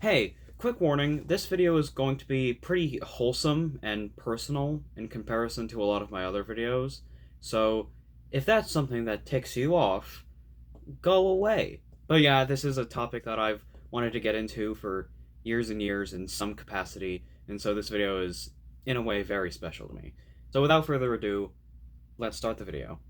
Hey, quick warning, this video is going to be pretty wholesome and personal in comparison to a lot of my other videos, so if that's something that ticks you off, go away. But yeah, this is a topic that I've wanted to get into for years and years in some capacity, and so this video is, in a way, very special to me. So without further ado, let's start the video.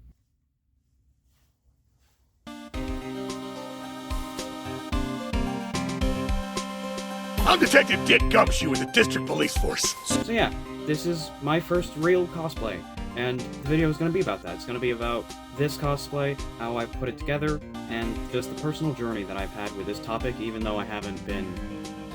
I'm Detective Dick Gumshoe with the District Police Force. So yeah, this is my first real cosplay, and the video is going to be about that. It's going to be about this cosplay, how I put it together, and just the personal journey that I've had with this topic, even though I haven't been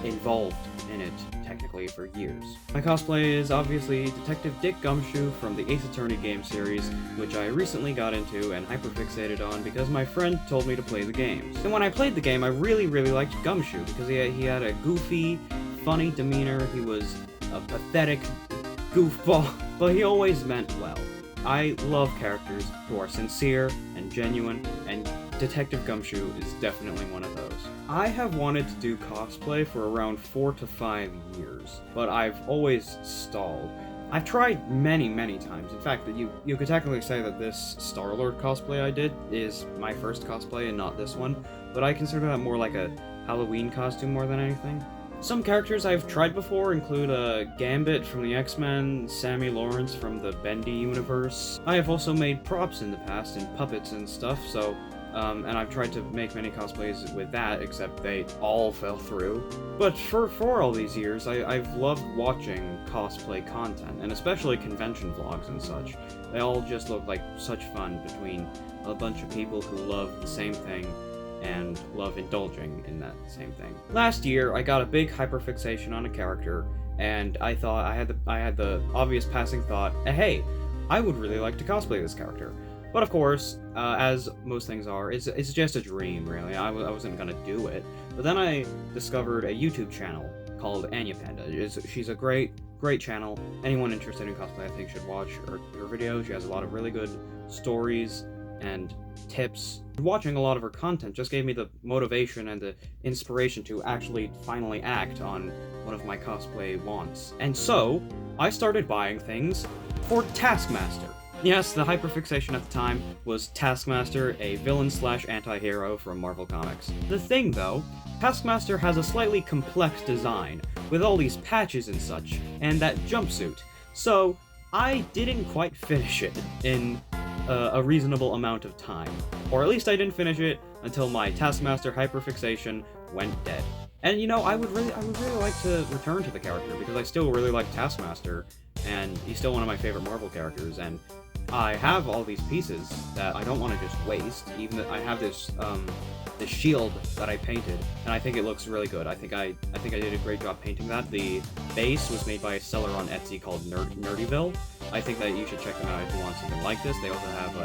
involved in it, technically, for years. My cosplay is obviously Detective Dick Gumshoe from the Ace Attorney game series, which I recently got into and hyperfixated on because my friend told me to play the games. And when I played the game, I really liked Gumshoe, because he had a goofy, funny demeanor, he was a pathetic goofball, but he always meant well. I love characters who are sincere and genuine, and Detective Gumshoe is definitely one of those. I have wanted to do cosplay for around 4 to 5 years, but I've always stalled. I've tried many times. In fact, you could technically say that this Star-Lord cosplay I did is my first cosplay and not this one, but I consider that more like a Halloween costume more than anything. Some characters I've tried before include Gambit from the X-Men, Sammy Lawrence from the Bendy universe. I have also made props in the past and puppets and stuff, so and I've tried to make many cosplays with that, except they all fell through. But for all these years, I've loved watching cosplay content, and especially convention vlogs and such. They all just look like such fun between a bunch of people who love the same thing and love indulging in that same thing. Last year, I got a big hyperfixation on a character, and I thought I had the obvious passing thought, hey, I would really like to cosplay this character. But of course, as most things are, it's just a dream, really. I wasn't gonna do it. But then I discovered a YouTube channel called Anya Panda. She's a great channel. Anyone interested in cosplay, I think, should watch her videos. She has a lot of really good stories and tips. Watching a lot of her content just gave me the motivation and the inspiration to actually finally act on one of my cosplay wants. And so, I started buying things for Taskmaster. Yes, the hyperfixation at the time was Taskmaster, a villain/anti-hero from Marvel Comics. The thing, though, Taskmaster has a slightly complex design, with all these patches and such, and that jumpsuit. So, I didn't quite finish it in a reasonable amount of time. Or at least I didn't finish it until my Taskmaster hyperfixation went dead. And you know, I would really like to return to the character, because I still really like Taskmaster, and he's still one of my favorite Marvel characters, and I have all these pieces that I don't want to just waste. Even that I have this this shield that I painted, and I think it looks really good. I think I did a great job painting that. The base was made by a seller on Etsy called Nerdyville. I think that you should check them out if you want something like this. They also have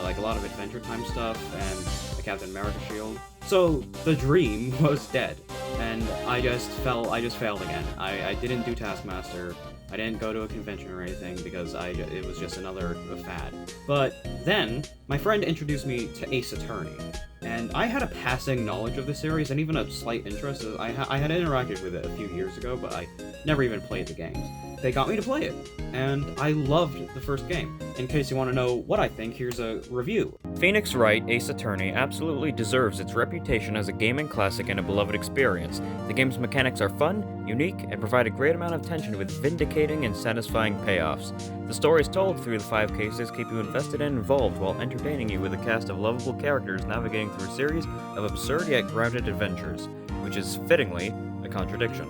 like a lot of Adventure Time stuff and a Captain America shield. So the dream was dead, and I just failed again. I didn't do Taskmaster. I didn't go to a convention or anything because it was just another fad. But then, my friend introduced me to Ace Attorney, and I had a passing knowledge of the series and even a slight interest. I had interacted with it a few years ago, but I never even played the games. They got me to play it, and I loved the first game. In case you want to know what I think, here's a review. Phoenix Wright Ace Attorney absolutely deserves its reputation as a gaming classic and a beloved experience. The game's mechanics are fun, unique, and provide a great amount of tension with vindicating and satisfying payoffs. The stories told through the 5 cases keep you invested and involved while entertaining you with a cast of lovable characters navigating through a series of absurd yet grounded adventures, which is fittingly a contradiction.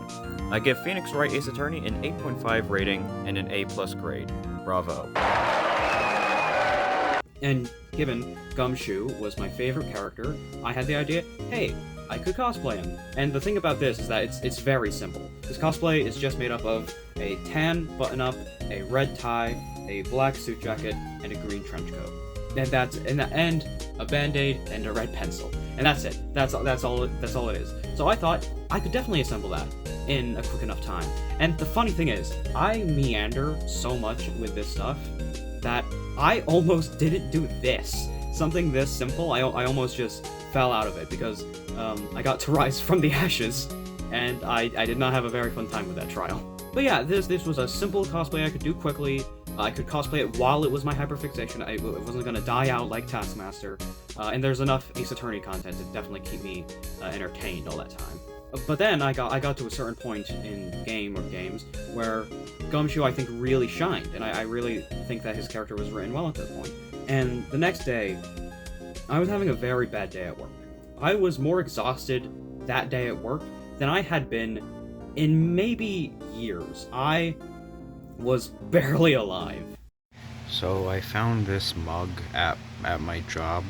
I give Phoenix Wright Ace Attorney an 8.5 rating and an A+ grade. Bravo. And given Gumshoe was my favorite character, I had the idea, hey, I could cosplay him. And the thing about this is that it's very simple. This cosplay is just made up of a tan button-up, a red tie, a black suit jacket, and a green trench coat. And a band-aid and a red pencil. And that's it. That's all it is. So I thought I could definitely assemble that in a quick enough time. And the funny thing is, I meander so much with this stuff that I almost didn't do this. Something this simple, I almost just fell out of it because I got to rise from the ashes and I did not have a very fun time with that trial. But yeah, this was a simple cosplay I could do quickly. I could cosplay it while it was my hyperfixation. It wasn't gonna die out like Taskmaster, and there's enough Ace Attorney content to definitely keep me entertained all that time. But then I got to a certain point in games where Gumshoe I think really shined, and I really think that his character was written well at that point. And the next day, I was having a very bad day at work. I was more exhausted that day at work than I had been in maybe years. I was barely alive. So I found this mug at my job.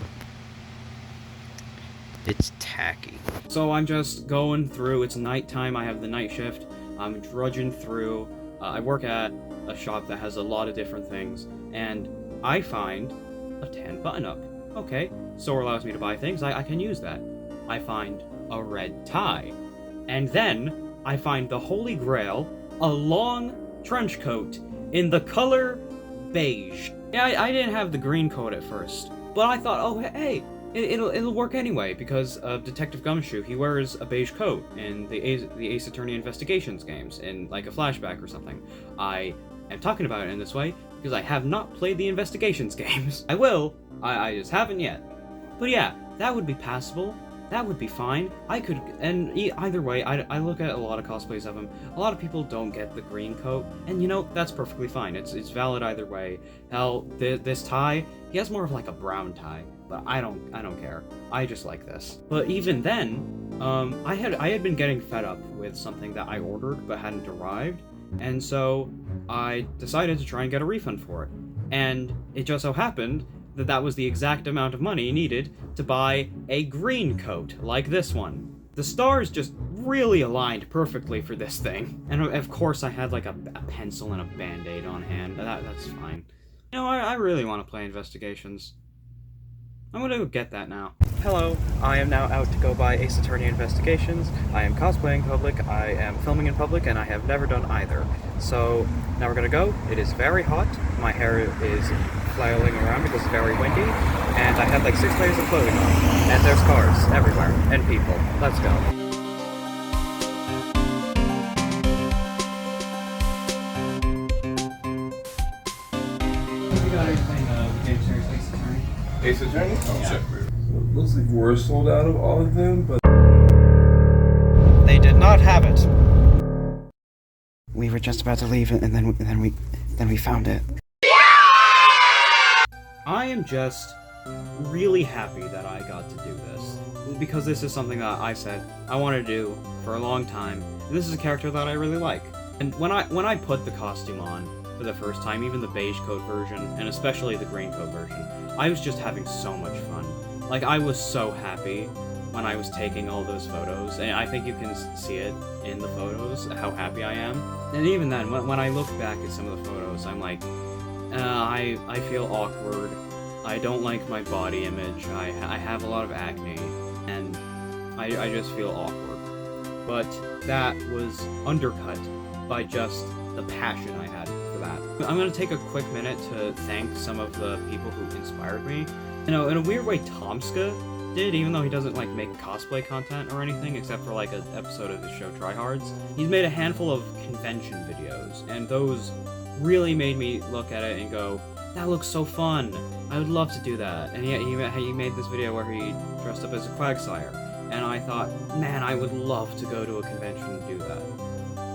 It's tacky. So I'm just going through, it's nighttime, I have the night shift, I'm drudging through, I work at a shop that has a lot of different things, and I find a tan button-up. Okay, store allows me to buy things, I can use that. I find a red tie. And then I find the Holy Grail, a long trench coat in the color beige. Yeah, I didn't have the green coat at first, but I thought, oh hey, it'll work anyway because of Detective Gumshoe. He wears a beige coat in the Ace Attorney Investigations games in like a flashback or something. I am talking about it in this way because I have not played the Investigations games. I will, I just haven't yet. But yeah, that would be passable. That would be fine. I could, and either way, I look at a lot of cosplays of him. A lot of people don't get the green coat, and you know, that's perfectly fine. It's valid either way. Hell, this tie, he has more of like a brown tie, but I don't care. I just like this. But even then, I had been getting fed up with something that I ordered but hadn't arrived, and so I decided to try and get a refund for it. And it just so happened that was the exact amount of money needed to buy a green coat like this one. The stars just really aligned perfectly for this thing. And of course I had like a pencil and a band-aid on hand. That's fine. You know, I really want to play Investigations. I'm gonna go get that now. Hello, I am now out to go buy Ace Attorney Investigations. I am cosplaying in public, I am filming in public, and I have never done either. So, now we're gonna go. It is very hot, my hair is flailing around because it's very windy, and I have like 6 layers of clothing on. And there's cars everywhere, and people. Let's go. Have you got anything game series Ace Attorney? Ace Attorney? Oh, Yeah. check. Looks like we're sold out of all of them, but They did not have it. We were just about to leave, and then we found it. I am just really happy that I got to do this, because this is something that I said I wanted to do for a long time, and this is a character that I really like. And when I put the costume on for the first time, even the beige coat version, and especially the green coat version, I was just having so much fun. Like, I was so happy when I was taking all those photos, and I think you can see it in the photos, how happy I am. And even then, when I look back at some of the photos, I'm like, I feel awkward. I don't like my body image. I have a lot of acne, and I just feel awkward. But that was undercut by just the passion I had for that. I'm gonna take a quick minute to thank some of the people who inspired me. You know, in a weird way, Tomska did, even though he doesn't like make cosplay content or anything, except for like an episode of the show Tryhards. He's made a handful of convention videos, and those really made me look at it and go, that looks so fun. I would love to do that. And he made this video where he dressed up as a Quagsire, and I thought, man, I would love to go to a convention and do that.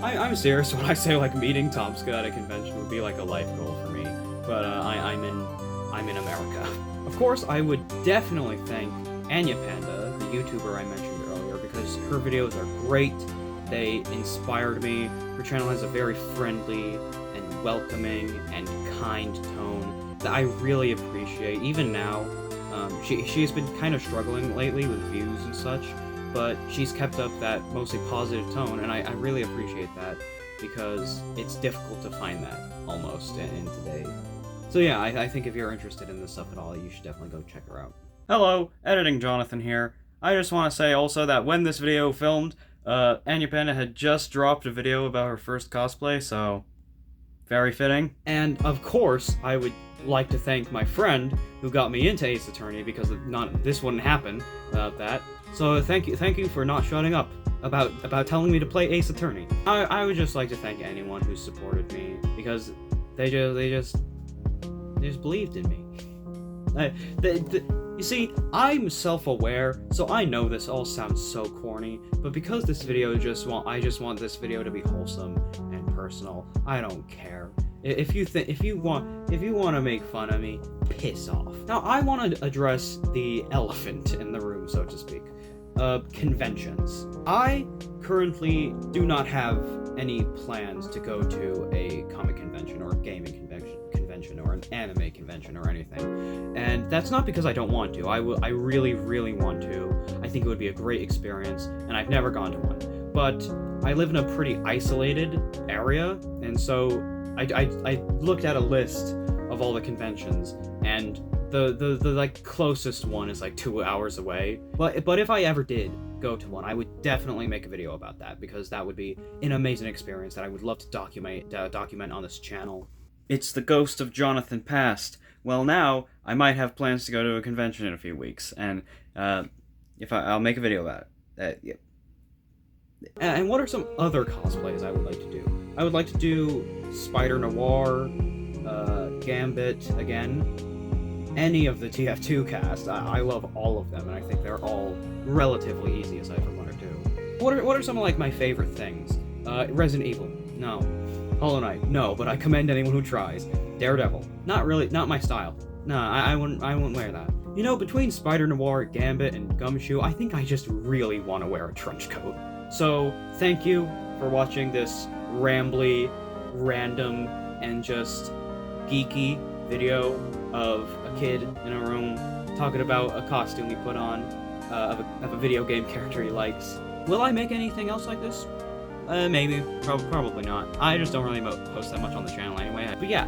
I'm serious when I say like meeting Tomska at a convention would be like a life goal for me. But I'm in America. Of course, I would definitely thank Anya Panda, the YouTuber I mentioned earlier, because her videos are great. They inspired me. Her channel has a very friendly and welcoming and kind tone that I really appreciate. Even now, she's been kind of struggling lately with views and such, but she's kept up that mostly positive tone, and I really appreciate that, because it's difficult to find that, almost, in today. So yeah, I think if you're interested in this stuff at all, you should definitely go check her out. Hello, Editing Jonathan here. I just want to say also that when this video filmed, Anya Panda had just dropped a video about her first cosplay, so very fitting. And of course, I would like to thank my friend who got me into Ace Attorney, because this wouldn't happen without that. So thank you for not shutting up. about telling me to play Ace Attorney. I would just like to thank anyone who supported me, because they just believed in me. You see, I'm self-aware, so I know this all sounds so corny, but because this video I just want this video to be wholesome and personal. I don't care. If you want to make fun of me, piss off. Now, I want to address the elephant in the room, so to speak. Conventions. I currently do not have any plans to go to a comic convention or a gaming convention or an anime convention or anything. And that's not because I don't want to. I really, really want to. I think it would be a great experience, and I've never gone to one. But I live in a pretty isolated area, and so I looked at a list of all the conventions, and the like closest one is like 2 hours away. But if I ever did go to one, I would definitely make a video about that, because that would be an amazing experience that I would love to document on this channel. It's the ghost of Jonathan Past. Well, now I might have plans to go to a convention in a few weeks, and I'll make a video about it. Yep. And what are some other cosplays I would like to do? I would like to do Spider Noir, Gambit again, any of the TF2 cast. I love all of them, and I think they're all relatively easy aside from one or two. What are some of like my favorite things? Resident Evil, no. Hollow Knight, no, but I commend anyone who tries. Daredevil, not my style. Nah, I wouldn't wear that. You know, between Spider Noir, Gambit, and Gumshoe, I think I just really want to wear a trench coat. So, thank you for watching this rambly, random, and just geeky video of a kid in a room talking about a costume he put on of a video game character he likes. Will I make anything else like this? Maybe. Probably not. I just don't really post that much on the channel anyway. But yeah,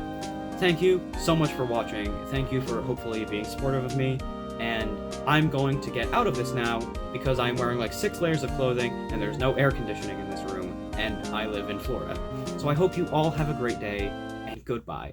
thank you so much for watching. Thank you for hopefully being supportive of me. And I'm going to get out of this now, because I'm wearing like 6 layers of clothing, and there's no air conditioning in this room, and I live in Florida. So I hope you all have a great day, and goodbye.